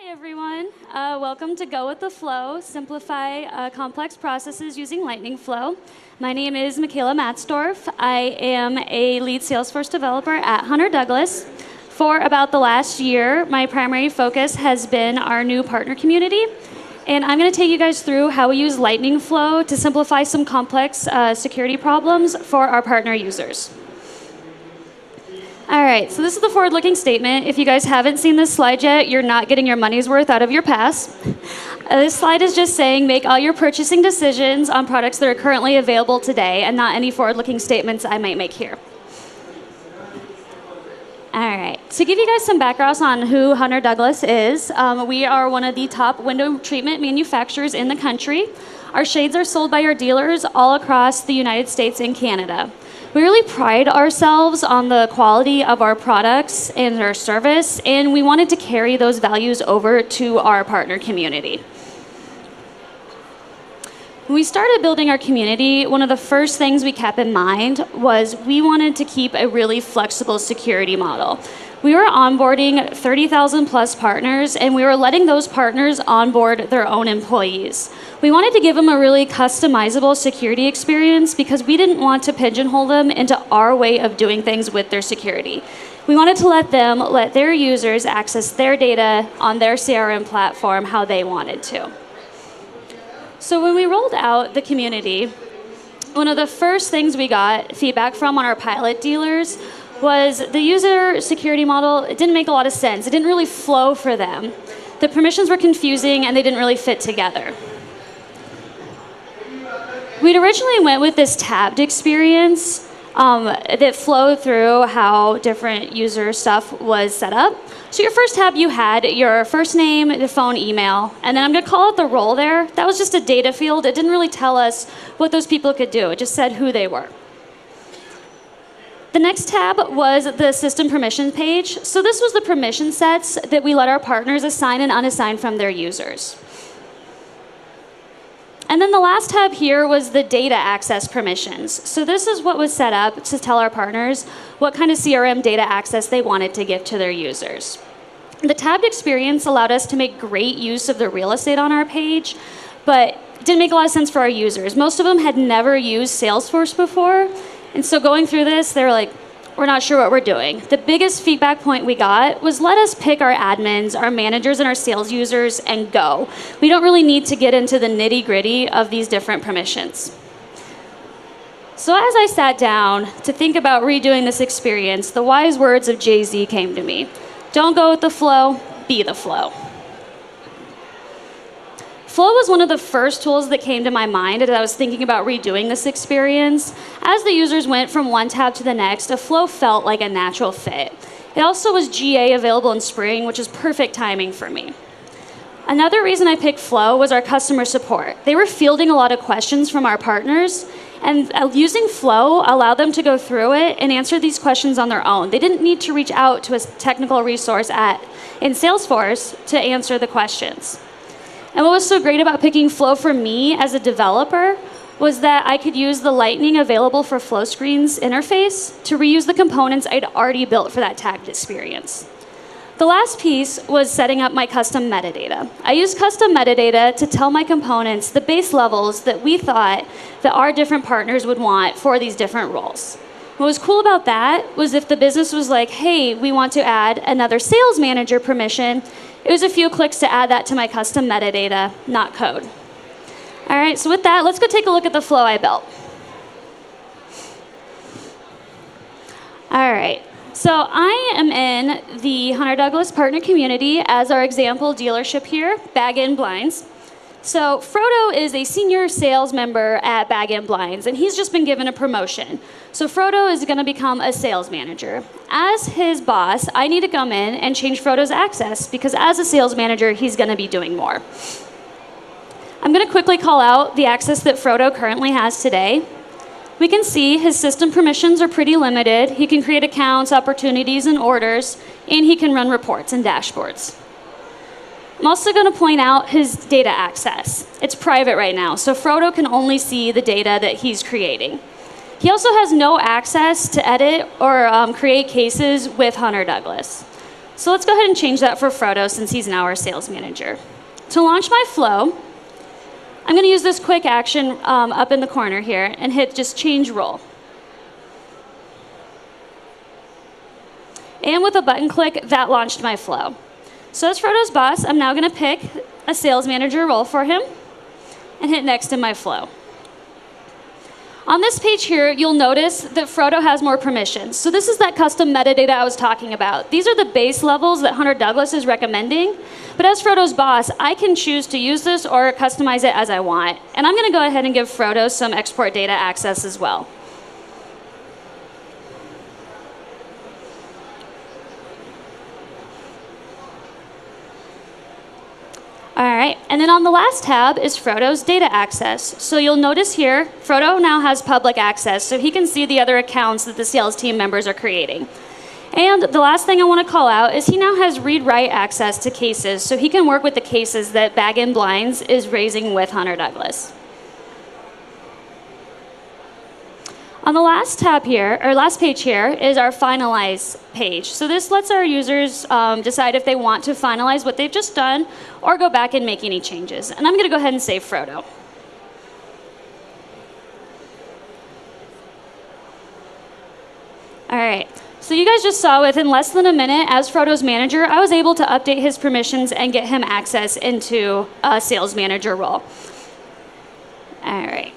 Hi everyone, welcome to Go with the Flow, simplify complex processes using Lightning Flow. My name is Michaela Matzdorf. I am a lead Salesforce developer at Hunter Douglas. For about the last year, my primary focus has been our new partner community. And I'm going to take you guys through how we use Lightning Flow to simplify some complex security problems for our partner users. All right, so this is the forward-looking statement. If you guys haven't seen this slide yet, you're not getting your money's worth out of your pass. This slide is just saying make all your purchasing decisions on products that are currently available today and not any forward-looking statements I might make here. All right, to give you guys some background on who Hunter Douglas is, we are one of the top window treatment manufacturers in the country. Our shades are sold by our dealers all across the United States and Canada. We really pride ourselves on the quality of our products and our service, and we wanted to carry those values over to our partner community. When we started building our community, one of the first things we kept in mind was we wanted to keep a really flexible security model. We were onboarding 30,000 plus partners, and we were letting those partners onboard their own employees. We wanted to give them a really customizable security experience because we didn't want to pigeonhole them into our way of doing things with their security. We wanted to let their users access their data on their CRM platform how they wanted to. So when we rolled out the community, one of the first things we got feedback from on our pilot dealers was the user security model. It didn't make a lot of sense. It didn't really flow for them. The permissions were confusing and they didn't really fit together. We'd originally went with this tabbed experience that flowed through how different user stuff was set up. So your first tab, you had your first name, the phone, email, and then I'm going to call it the role there. That was just a data field. It didn't really tell us what those people could do. It just said who they were. The next tab was the system permissions page. So this was the permission sets that we let our partners assign and unassign from their users. And then the last tab here was the data access permissions. So this is what was set up to tell our partners what kind of CRM data access they wanted to give to their users. The tabbed experience allowed us to make great use of the real estate on our page, but it didn't make a lot of sense for our users. Most of them had never used Salesforce before, and so going through this, they were like, we're not sure what we're doing. The biggest feedback point we got was let us pick our admins, our managers, and our sales users and go. We don't really need to get into the nitty-gritty of these different permissions. So as I sat down to think about redoing this experience, the wise words of Jay-Z came to me. Don't go with the flow, be the flow. Flow was one of the first tools that came to my mind as I was thinking about redoing this experience. As the users went from one tab to the next, a flow felt like a natural fit. It also was GA available in spring, which is perfect timing for me. Another reason I picked Flow was our customer support. They were fielding a lot of questions from our partners, and using Flow allowed them to go through it and answer these questions on their own. They didn't need to reach out to a technical resource in Salesforce to answer the questions. And what was so great about picking Flow for me as a developer was that I could use the Lightning available for Flow screens interface to reuse the components I'd already built for that tagged experience. The last piece was setting up my custom metadata. I used custom metadata to tell my components the base levels that we thought that our different partners would want for these different roles. What was cool about that was if the business was like, hey, we want to add another sales manager permission, it was a few clicks to add that to my custom metadata, not code. All right, so with that, let's go take a look at the flow I built. All right, so I am in the Hunter Douglas partner community as our example dealership here, Bag In Blinds. So Frodo is a senior sales member at Bag In Blinds, and he's just been given a promotion. So Frodo is going to become a sales manager. As his boss, I need to come in and change Frodo's access because as a sales manager, he's going to be doing more. I'm going to quickly call out the access that Frodo currently has today. We can see his system permissions are pretty limited. He can create accounts, opportunities, and orders, and he can run reports and dashboards. I'm also going to point out his data access. It's private right now, so Frodo can only see the data that he's creating. He also has no access to edit or create cases with Hunter Douglas. So let's go ahead and change that for Frodo since he's now our sales manager. To launch my flow, I'm going to use this quick action up in the corner here and hit just change role. And with a button click, that launched my flow. So as Frodo's boss, I'm now going to pick a sales manager role for him and hit next in my flow. On this page here, you'll notice that Frodo has more permissions. So this is that custom metadata I was talking about. These are the base levels that Hunter Douglas is recommending. But as Frodo's boss, I can choose to use this or customize it as I want. And I'm going to go ahead and give Frodo some export data access as well. All right, and then on the last tab is Frodo's data access. So you'll notice here, Frodo now has public access, so he can see the other accounts that the sales team members are creating. And the last thing I want to call out is he now has read-write access to cases, so he can work with the cases that Bag In Blinds is raising with Hunter Douglas. On the last tab here, or last page here, is our finalize page. So this lets our users decide if they want to finalize what they've just done or go back and make any changes. And I'm going to go ahead and save Frodo. All right, so you guys just saw within less than a minute, as Frodo's manager, I was able to update his permissions and get him access into a sales manager role. All right.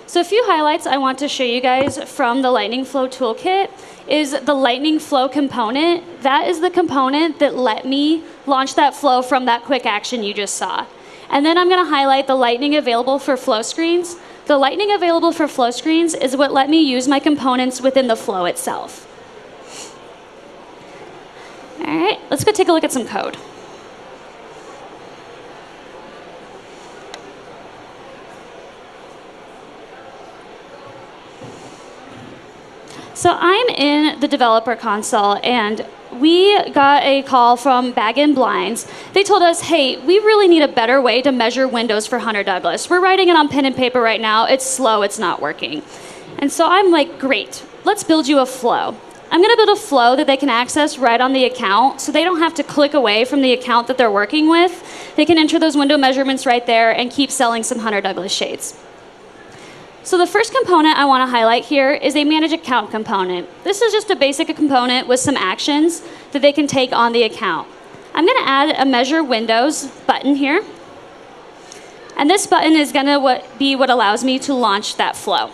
So a few highlights I want to show you guys from the Lightning Flow toolkit is the Lightning Flow component. That is the component that let me launch that flow from that quick action you just saw. And then I'm going to highlight the Lightning Available for Flow Screens. The Lightning Available for Flow Screens is what let me use my components within the flow itself. All right, let's go take a look at some code. So I'm in the developer console, and we got a call from Bag In Blinds. They told us, hey, we really need a better way to measure windows for Hunter Douglas. We're writing it on pen and paper right now. It's slow. It's not working. And so I'm like, great. Let's build you a flow. I'm going to build a flow that they can access right on the account, so they don't have to click away from the account that they're working with. They can enter those window measurements right there and keep selling some Hunter Douglas shades. So the first component I want to highlight here is a manage account component. This is just a basic component with some actions that they can take on the account. I'm going to add a measure windows button here. And this button is going to be what allows me to launch that flow.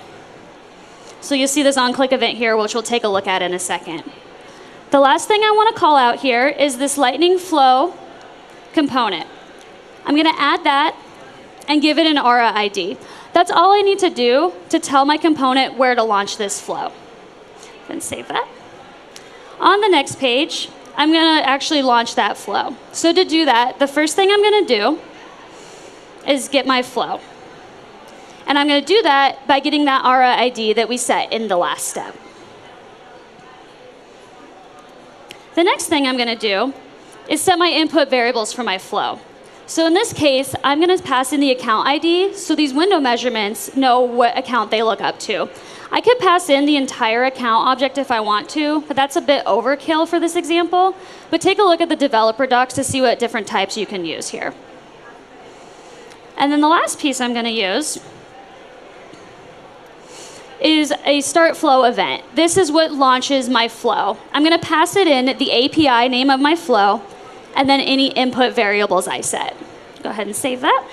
So you'll see this on-click event here, which we'll take a look at in a second. The last thing I want to call out here is this Lightning Flow component. I'm going to add that and give it an Aura ID. That's all I need to do to tell my component where to launch this flow. Then save that. On the next page, I'm going to actually launch that flow. So to do that, the first thing I'm going to do is get my flow. And I'm going to do that by getting that Aura ID that we set in the last step. The next thing I'm going to do is set my input variables for my flow. So in this case, I'm going to pass in the account ID so these window measurements know what account they look up to. I could pass in the entire account object if I want to, but that's a bit overkill for this example. But take a look at the developer docs to see what different types you can use here. And then the last piece I'm going to use is a start flow event. This is what launches my flow. I'm going to pass it in the API name of my flow, and then any input variables I set. Go ahead and save that.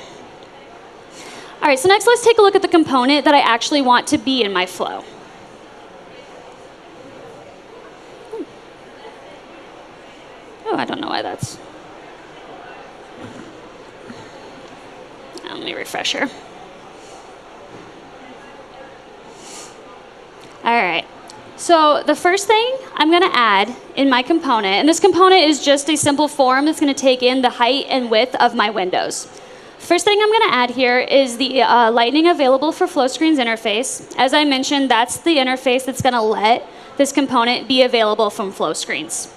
All right, so next let's take a look at the component that I actually want to be in my flow. Oh, I don't know why that's... Let me refresh here. All right. So the first thing I'm going to add in my component, and this component is just a simple form that's going to take in the height and width of my windows. First thing I'm going to add here is the Lightning Available for Flow Screens interface. As I mentioned, that's the interface that's going to let this component be available from Flow Screens.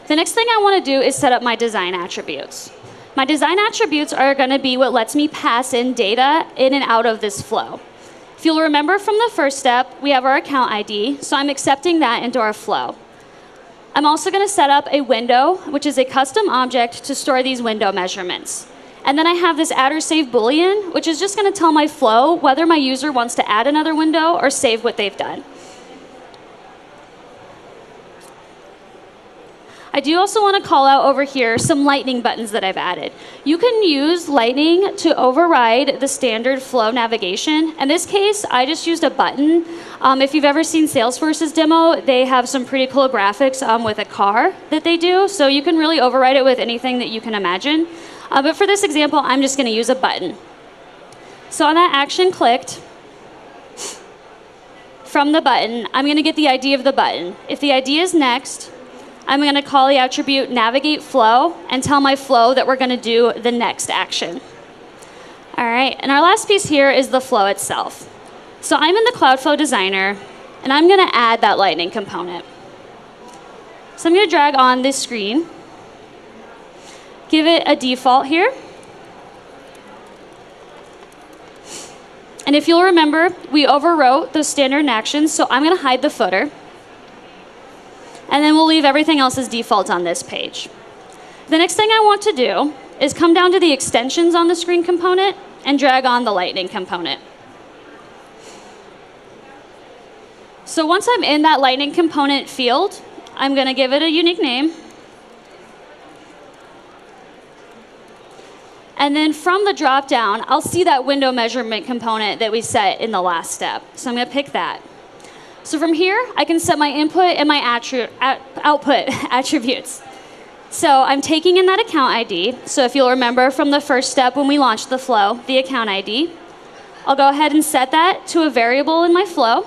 The next thing I want to do is set up my design attributes. My design attributes are going to be what lets me pass in data in and out of this flow. If you'll remember from the first step, we have our account ID, so I'm accepting that into our flow. I'm also going to set up a window, which is a custom object to store these window measurements. And then I have this add or save boolean, which is just going to tell my flow whether my user wants to add another window or save what they've done. I do also want to call out over here some lightning buttons that I've added. You can use lightning to override the standard flow navigation. In this case, I just used a button. If you've ever seen Salesforce's demo, they have some pretty cool graphics with a car that they do. So you can really override it with anything that you can imagine. But for this example, I'm just going to use a button. So on that action clicked, from the button, I'm going to get the ID of the button. If the ID is next, I'm going to call the attribute navigate flow and tell my flow that we're going to do the next action. All right, and our last piece here is the flow itself. So I'm in the Cloudflow Designer, and I'm going to add that lightning component. So I'm going to drag on this screen, give it a default here. And if you'll remember, we overwrote those standard actions, so I'm going to hide the footer. And then we'll leave everything else as default on this page. The next thing I want to do is come down to the extensions on the screen component and drag on the lightning component. So once I'm in that lightning component field, I'm going to give it a unique name. And then from the drop-down, I'll see that window measurement component that we set in the last step. So I'm going to pick that. So from here, I can set my input and my output attributes. So I'm taking in that account ID. So if you'll remember from the first step when we launched the flow, the account ID, I'll go ahead and set that to a variable in my flow.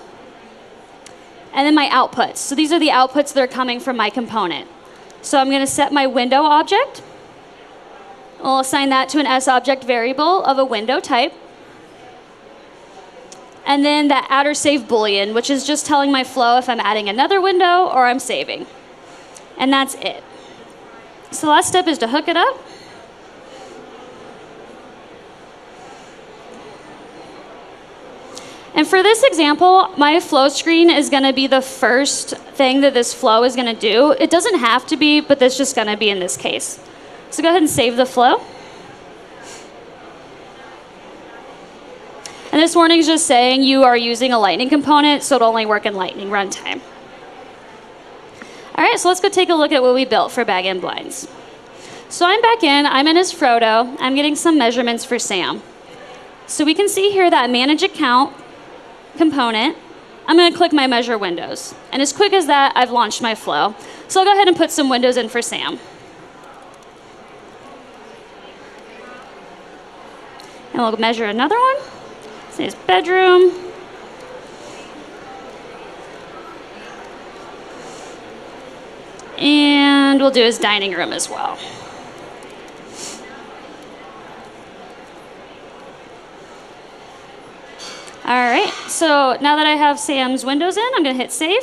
And then my outputs. So these are the outputs that are coming from my component. So I'm going to set my window object. We'll assign that to an SObject variable of a window type. And then that add or save boolean, which is just telling my flow if I'm adding another window or I'm saving. And that's it. So the last step is to hook it up. And for this example, my flow screen is going to be the first thing that this flow is going to do. It doesn't have to be, but that's just going to be in this case. So go ahead and save the flow. And this warning is just saying you are using a Lightning component, so it'll only work in Lightning runtime. All right, so let's go take a look at what we built for Bag-In Blinds. So I'm back in, I'm in as Frodo. I'm getting some measurements for Sam. So we can see here that Manage Account component. I'm going to click my Measure Windows. And as quick as that, I've launched my flow. So I'll go ahead and put some windows in for Sam. And we'll measure another one. His bedroom. And we'll do his dining room as well. All right, so now that I have Sam's windows in, I'm going to hit save.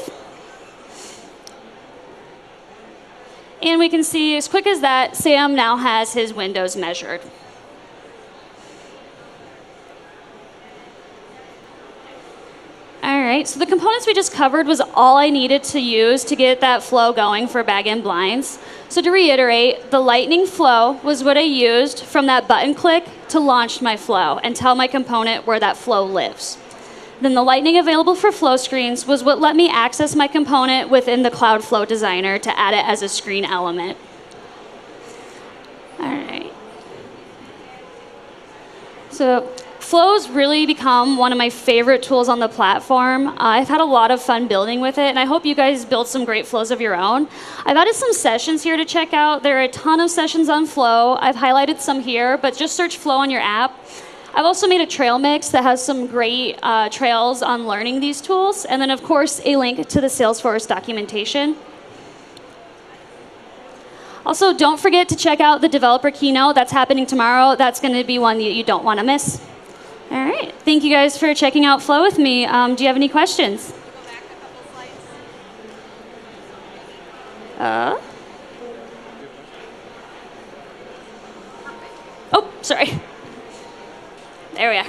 And we can see as quick as that, Sam now has his windows measured. All right, so the components we just covered was all I needed to use to get that flow going for Bag-In Blinds. So to reiterate, the Lightning flow was what I used from that button click to launch my flow and tell my component where that flow lives. Then the Lightning available for flow screens was what let me access my component within the Cloudflow Designer to add it as a screen element. All right. So Flow's really become one of my favorite tools on the platform. I've had a lot of fun building with it, and I hope you guys build some great flows of your own. I've added some sessions here to check out. There are a ton of sessions on Flow. I've highlighted some here, but just search Flow on your app. I've also made a trail mix that has some great trails on learning these tools, and then of course a link to the Salesforce documentation. Also, don't forget to check out the developer keynote that's happening tomorrow. That's going to be one that you don't want to miss. All right. Thank you guys for checking out Flow with me. Do you have any questions? Go back a couple slides. Oh, sorry. There we are.